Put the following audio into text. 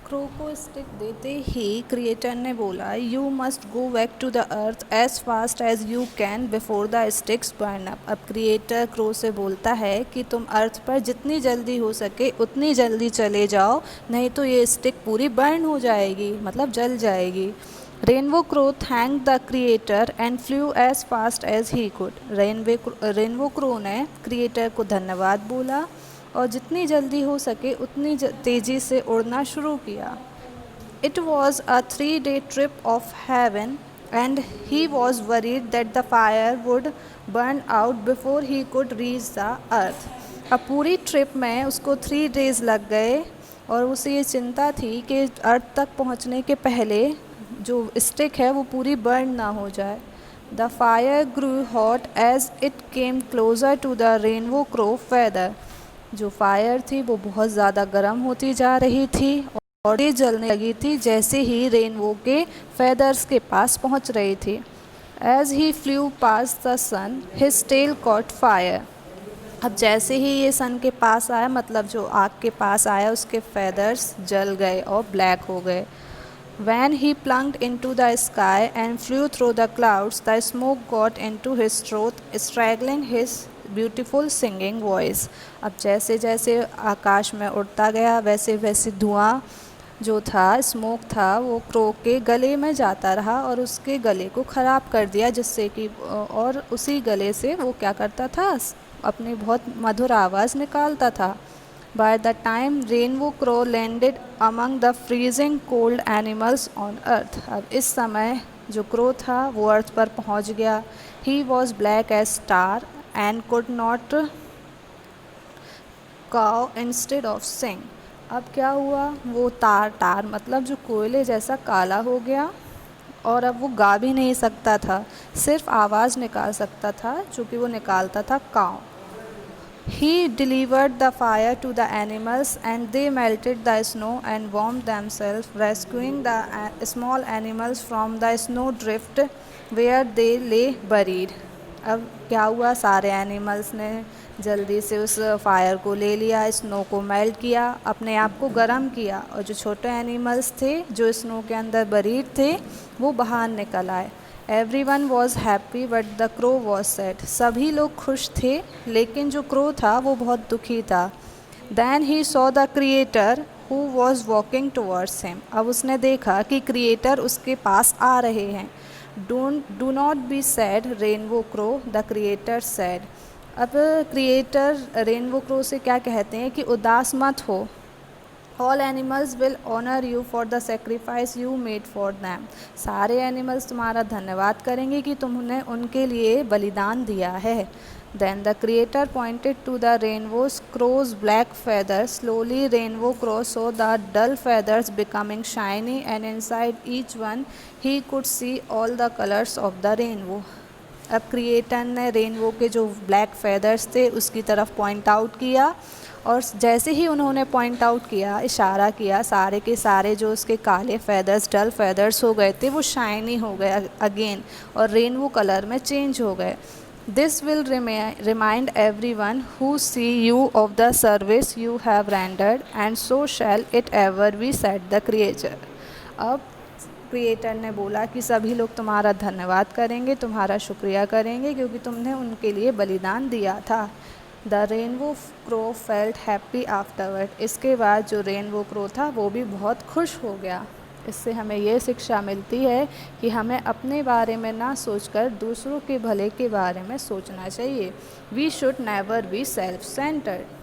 Crow को stick देते ही creator ने बोला, you must go back to the earth as fast as you can before the sticks burn up. अब creator crow से बोलता है कि तुम अर्थ पर जितनी जल्दी हो सके उतनी जल्दी चले जाओ, नहीं तो ये स्टिक पूरी बर्न हो जाएगी, मतलब जल जाएगी। Rainbow crow thank the creator and flew as fast as he could. Rainbow crow ने क्रिएटर को धन्यवाद बोला और जितनी जल्दी हो सके उतनी तेज़ी से उड़ना शुरू किया। It was a 3-day trip of heaven and he was worried that the fire would burn out before he could reach the earth. अब पूरी ट्रिप में उसको 3 days लग गए और उसे ये चिंता थी कि अर्थ तक पहुंचने के पहले जो स्टिक है वो पूरी बर्न ना हो जाए। The fire grew hot as it came closer to the rainbow crow feather. जो फायर थी वो बहुत ज़्यादा गर्म होती जा रही थी और ये जलने लगी थी जैसे ही रेनबो के फेदर्स के पास पहुंच रही थी। As he flew past the sun his tail caught fire. अब जैसे ही ये सन के पास आया, मतलब जो आग के पास आया, उसके फेदर्स जल गए और ब्लैक हो गए। When he plunged into the sky and flew through the clouds, the smoke got into his throat, strangling his beautiful singing voice. अब जैसे जैसे आकाश में उड़ता गया वैसे वैसे धुआं जो था, स्मोक था, वो क्रो के गले में जाता रहा और उसके गले को ख़राब कर दिया, जिससे कि और उसी गले से वो क्या करता था, अपनी बहुत मधुर आवाज़ निकालता था। By the time Rainbow Crow landed among the freezing cold animals on earth, अब इस समय जो क्रो था वो अर्थ पर पहुंच गया। He was black as tar and could not caw instead of sing. अब क्या हुआ, वो टार मतलब जो कोयले जैसा काला हो गया और अब वो गा भी नहीं सकता था, सिर्फ आवाज़ निकाल सकता था जो कि वो निकालता था काव। He delivered the fire to the animals and they melted the snow and warmed themselves, rescuing the small animals from the snowdrift where they lay buried. अब क्या हुआ, सारे एनिमल्स ने जल्दी से उस फायर को ले लिया, स्नो को मेल्ट किया, अपने आप को गर्म किया और जो छोटे एनिमल्स थे जो स्नो के अंदर बरीड थे वो बाहर निकल आए। Everyone was happy but the crow was sad. सभी लोग खुश थे लेकिन जो क्रो था वो बहुत दुखी था। Then he saw the creator who was walking towards him. अब उसने देखा कि क्रिएटर उसके पास आ रहे हैं। Do not be sad, Rainbow Crow, the creator said. अब क्रिएटर रेनबो क्रो से क्या कहते हैं कि उदास मत हो। All animals will honor you for the sacrifice you made for them. सारे एनिमल्स तुम्हारा धन्यवाद करेंगे कि तुमने उनके लिए बलिदान दिया है। Then the creator pointed to the rainbow crow's black feathers. Slowly rainbow crow saw the dull feathers becoming shiny and inside each one he could see all the colors of the rainbow. अब creator ने rainbow के जो black feathers थे उसकी तरफ point out किया और जैसे ही उन्होंने पॉइंट आउट किया, इशारा किया, सारे के सारे जो उसके काले फेदर्स, डल फेदर्स हो गए थे वो शाइनी हो गए अगेन और रेनबो कलर में चेंज हो गए। This will remind everyone who see you of the service you have rendered and so shall it ever be, said the creator. अब क्रिएटर ने बोला कि सभी लोग तुम्हारा धन्यवाद करेंगे, तुम्हारा शुक्रिया करेंगे क्योंकि तुमने उनके लिए बलिदान दिया था। The rainbow crow felt happy afterward. इसके बाद जो रेनबो क्रो था वो भी बहुत खुश हो गया। इससे हमें ये शिक्षा मिलती है कि हमें अपने बारे में ना सोचकर दूसरों के भले के बारे में सोचना चाहिए। We should never be self centred.